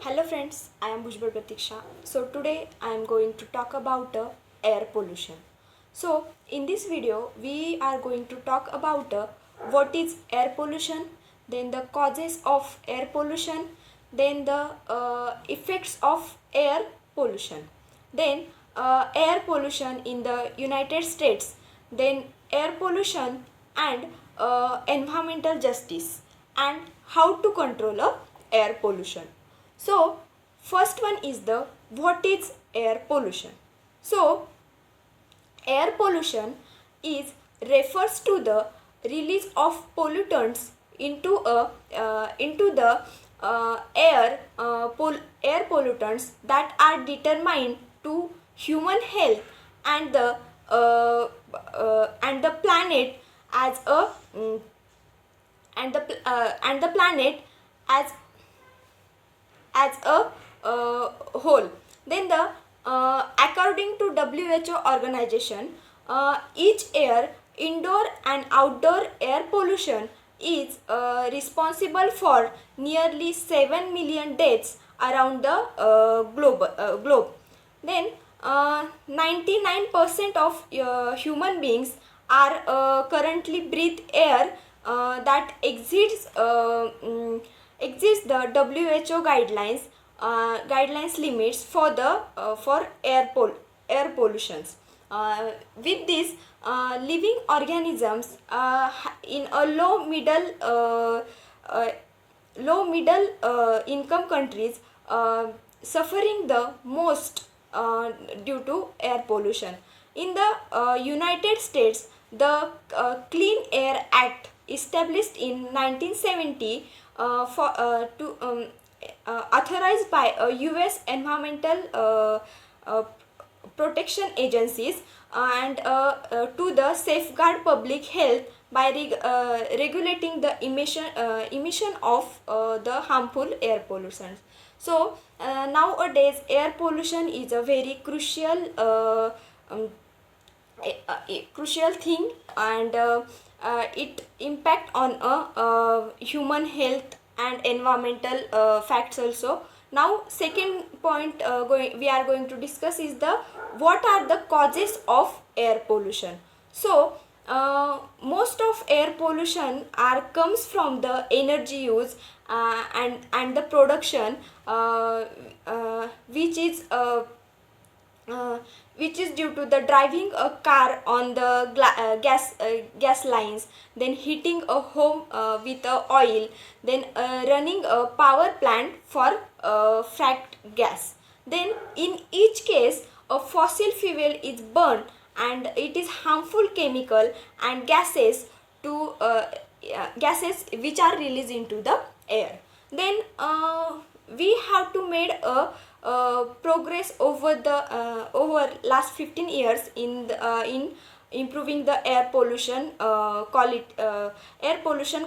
Hello friends, I am Bhujbal Pratiksha. So today I am going to talk about air pollution. So in this video we are going to talk about what is air pollution, then the causes of air pollution, then the effects of air pollution, then air pollution in the United States, then air pollution and environmental justice, and how to control air pollution. So first one is the what is air pollution. So air pollution is refers to the release of pollutants into the air pollutants that are determined to human health and the planet as a and the planet as whole. Then the according to WHO organization, each year indoor and outdoor air pollution is responsible for nearly 7 million deaths around the globe. Then 99% of human beings are currently breathe air that exceeds the WHO guidelines limits for the for air pollutions. With this, living organisms in a low middle income countries suffering the most due to air pollution. In the United States, the Clean Air Act established in 1970 for to authorized by US environmental protection agencies and to the safeguard public health by regulating the emission of the harmful air pollution. So nowadays air pollution is a very crucial thing, and it impact on human health and environmental facts also. Now second point we are going to discuss is the what are the causes of air pollution. So most of air pollution comes from the energy use and the production which is due to the driving a car on the gas lines, then heating a home with oil, then running a power plant for fracked gas. Then in each case a fossil fuel is burned and it is harmful chemical and gases which are released into the air. Then we have to made a progress over last 15 years in improving the air pollution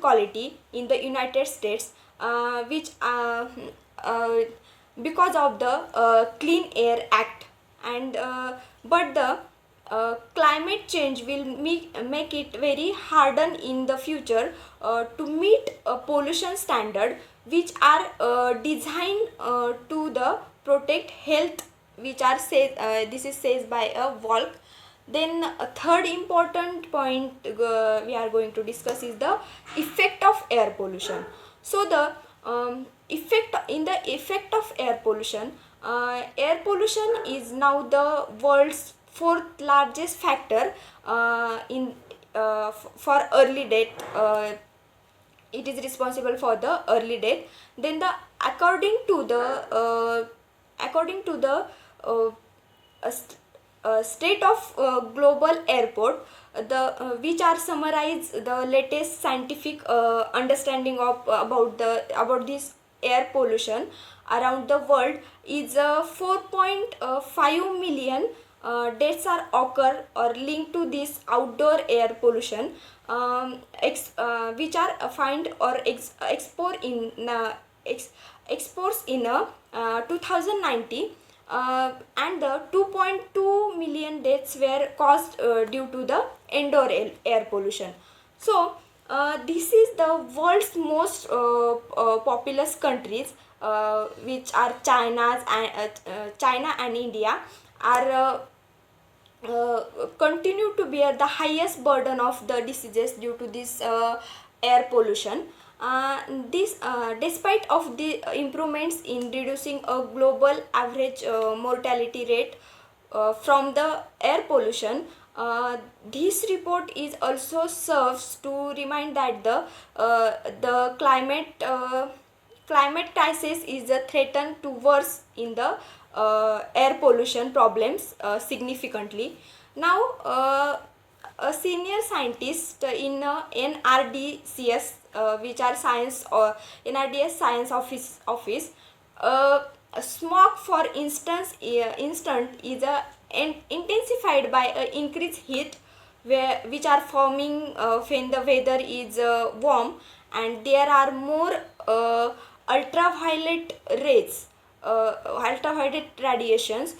quality in the United States, which because of the Clean Air Act, and but the climate change will make it very harder in the future to meet a pollution standard which are designed to the protect health, which are said this is said by a Volk. Then a third important point we are going to discuss is the effect of air pollution. So the effect of air pollution, air pollution is now the world's fourth largest factor for early death. It is responsible for the early death. Then the according to the state of global airport, the which are summarize the latest scientific understanding of about this air pollution around the world is 4.5 million deaths are occur or linked to this outdoor air pollution, which are find or exports in 2019, and the 2.2 million deaths were caused due to the indoor air pollution. So This is the world's most populous countries, which are China and India, are continue to bear the highest burden of the diseases due to this air pollution. This despite of the improvements in reducing a global average mortality rate from the air pollution, this report is also serves to remind that the climate crisis is a threaten to worse in the air pollution problems significantly. Now, a senior scientist in NRDCS, which are science or NRDS science office, smog for instance instant is intensified by increased heat, which are forming when the weather is warm, and there are more ultraviolet rays, ultraviolet radiations.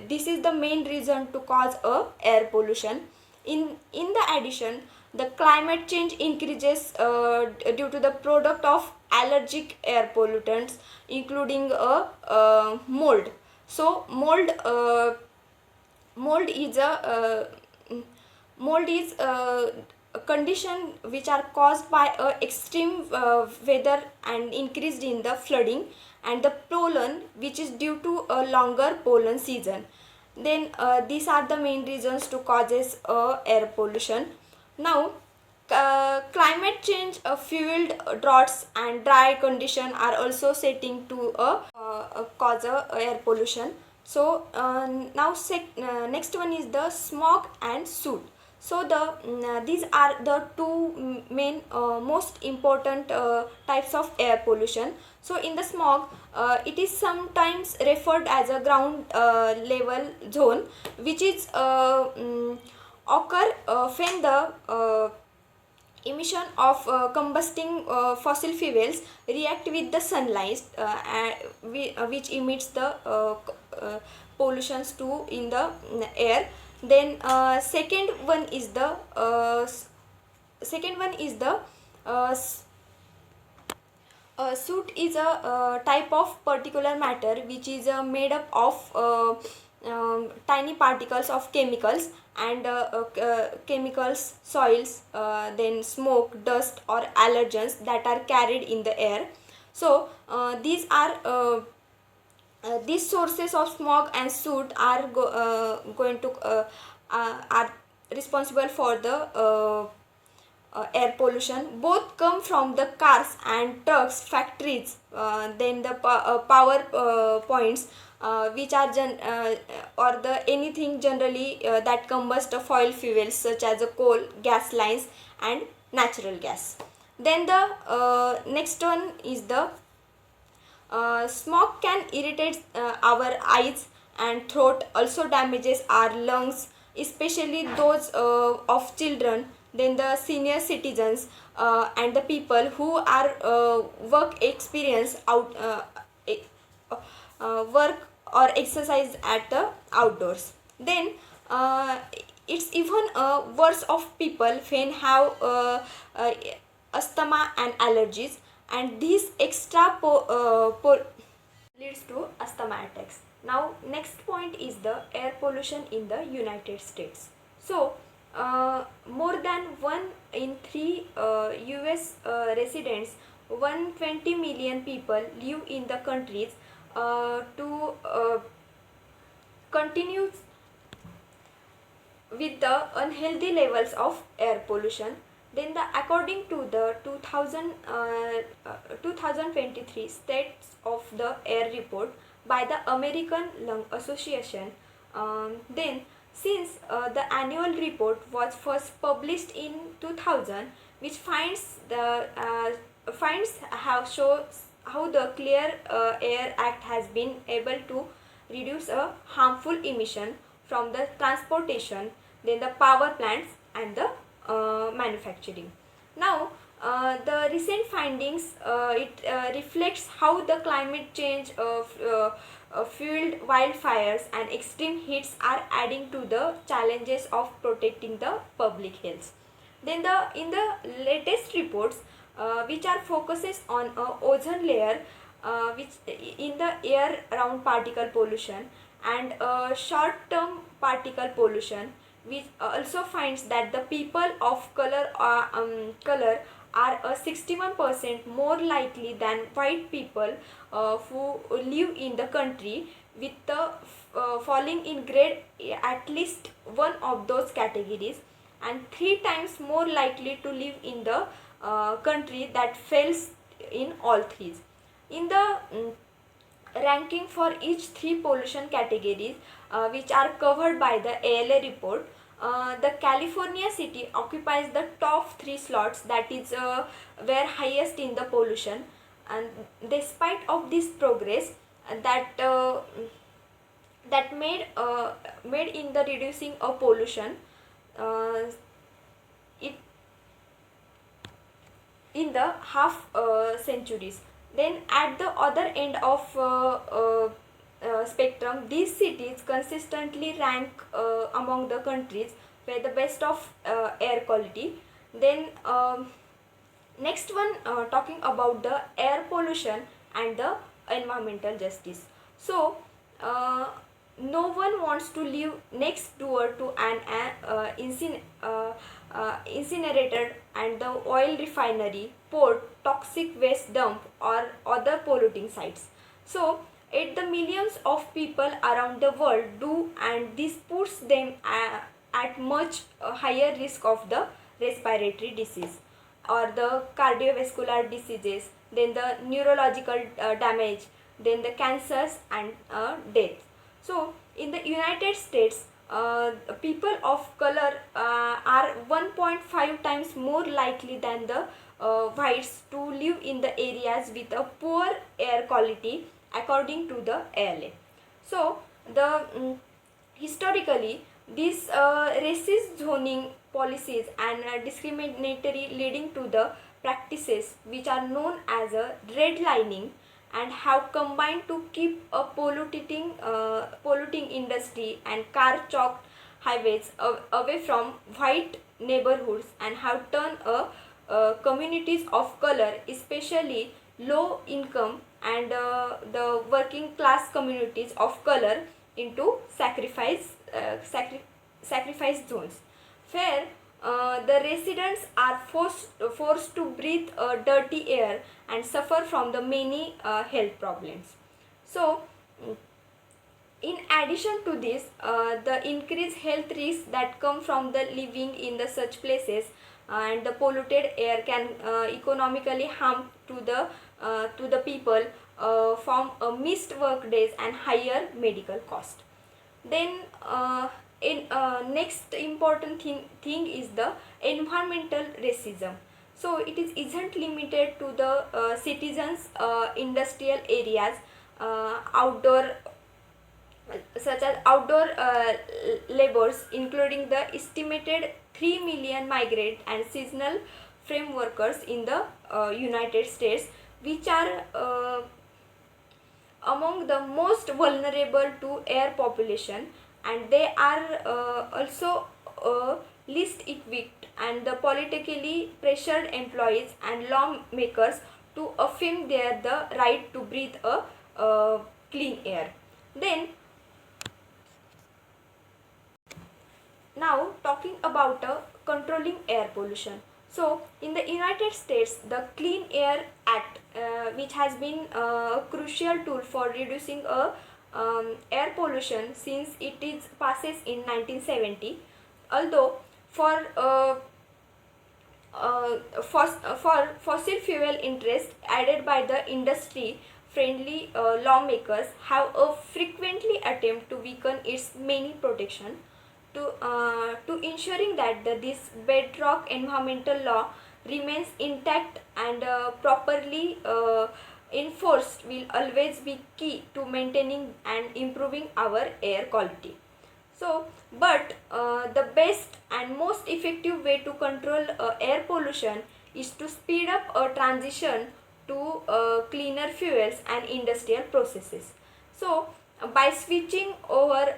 This is the main reason to cause air pollution. In the addition, the climate change increases due to the product of allergic air pollutants, including mold. So mold is a condition which are caused by extreme weather and increased in the flooding, and the pollen, which is due to a longer pollen season. Then these are the main reasons to causes air pollution. Now, climate change fueled droughts and dry condition are also setting to cause air pollution. So now next one is the smog and soot. So these are the two main most important types of air pollution. So in the smog, it is sometimes referred as a ground level zone, which is occur when the emission of combusting fossil fuels react with the sunlight, which emits the pollutions too in the air. Then second one is the soot is a type of particular matter which is made up of tiny particles of chemicals and chemicals, soils, then smoke, dust or allergens that are carried in the air. So these sources of smog and soot are going to are responsible for the air pollution. Both come from the cars and trucks, factories, then the power points, which are or the anything generally that combust fossil fuels such as coal, gas lines and natural gas. Then the next one is the smog can irritate our eyes and throat, also damages our lungs, especially those of children, then the senior citizens, and the people who are work experience work or exercise at the outdoors. Then it's even worse of people when have asthma and allergies, and these extra leads to asthma attacks. Now next point is the air pollution in the United States. So more than 1 in 3 US residents, 120 million people live in the countries to continue with the unhealthy levels of air pollution. Then according to the 2023 States of the Air report by the American Lung Association, then since the annual report was first published in 2000, which finds have shows how the Clear Air Act has been able to reduce a harmful emission from the transportation, then the power plants and the manufacturing. Now the recent findings, it reflects how the climate change fueled wildfires and extreme heats are adding to the challenges of protecting the public health. Then in the latest reports, which are focuses on a ozone layer, which in the air around particle pollution, and short term particle pollution, which also finds that the people of color are 61% more likely than white people who live in the country, with the falling in grade at least one of those categories, and three times more likely to live in the country that fails in all three. In the ranking for each three pollution categories, which are covered by the ALA report, the California city occupies the top three slots, that is were highest in the pollution. And despite of this progress, that made in the reducing of pollution, uh, it in the half centuries. Then at the other end of spectrum, these cities consistently rank among the countries where the best of air quality. Then next one, talking about the air pollution and the environmental justice. So no one wants to live next door to an incinerator and the oil refinery, port, toxic waste dump, or other polluting sites. So yet the millions of people around the world do, and this puts them at much higher risk of the respiratory disease or the cardiovascular diseases, then the neurological damage, then the cancers and death. So in the United States, people of color are 1.5 times more likely than the whites to live in the areas with a poor air quality, according to the ALA. So the historically, these racist zoning policies and discriminatory leading to the practices which are known as a redlining, and have combined to keep a polluting industry and car chalked highways away from white neighborhoods, and have turned communities of color, especially low income and the working class communities of color, into sacrifice zones, where the residents are forced to breathe dirty air and suffer from the many health problems. So in addition to this, the increased health risks that come from the living in the such places and the polluted air can economically harm to the people from missed work days and higher medical cost. Then in next important thing is the environmental racism. So it isn't limited to the citizens industrial areas, outdoor such as outdoor labors, including the estimated 3 million migrant and seasonal frame workers in the United States, which are among the most vulnerable to air population, and they are also least equipped and the politically pressured employees and lawmakers to affirm their the right to breathe a clean air. Then now talking about controlling air pollution. So in the United States, the Clean Air Act, which has been a crucial tool for reducing air pollution since it is passes in 1970, although for fossil fuel interest added by the industry, friendly lawmakers have frequently attempt to weaken its many protection to ensuring that this bedrock environmental law remains intact and properly enforced will always be key to maintaining and improving our air quality. So, but the best and most effective way to control air pollution is to speed up a transition to cleaner fuels and industrial processes. So, by switching over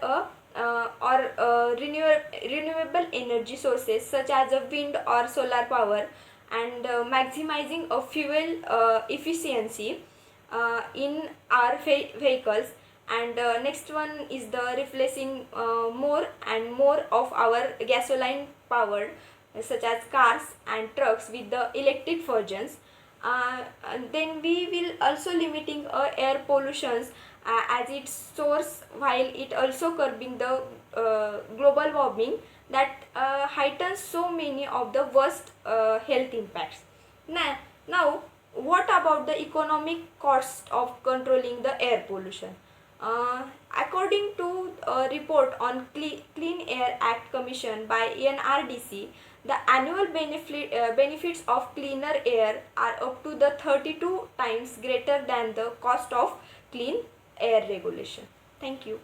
or renewable energy sources such as wind or solar power, and maximizing of fuel efficiency in our vehicles. And next one is the replacing more and more of our gasoline powered such as cars and trucks with the electric versions. And then we will also limiting air pollutions as its source, while it also curbing the global warming that heightens so many of the worst health impacts. Now, what about the economic cost of controlling the air pollution? According to a report on Clean Air Act Commission by NRDC, the annual benefits of cleaner air are up to the 32 times greater than the cost of clean air regulation. Thank you.